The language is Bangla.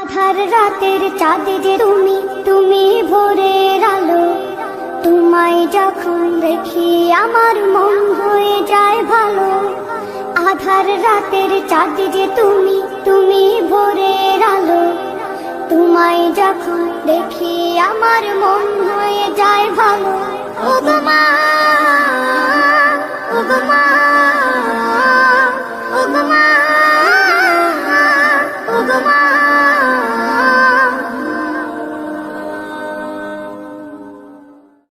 আধার রাতের চাঁদ যে তুমি, তুমি ভোরের আলো। তোমায় যখন দেখি আমার মন হয়ে যায় ভালো। আধার রাতের চাঁদ যে তুমি, তুমি ভোরের আলো। তোমায় যখন দেখি আমার মন হয়ে যায় ভালো।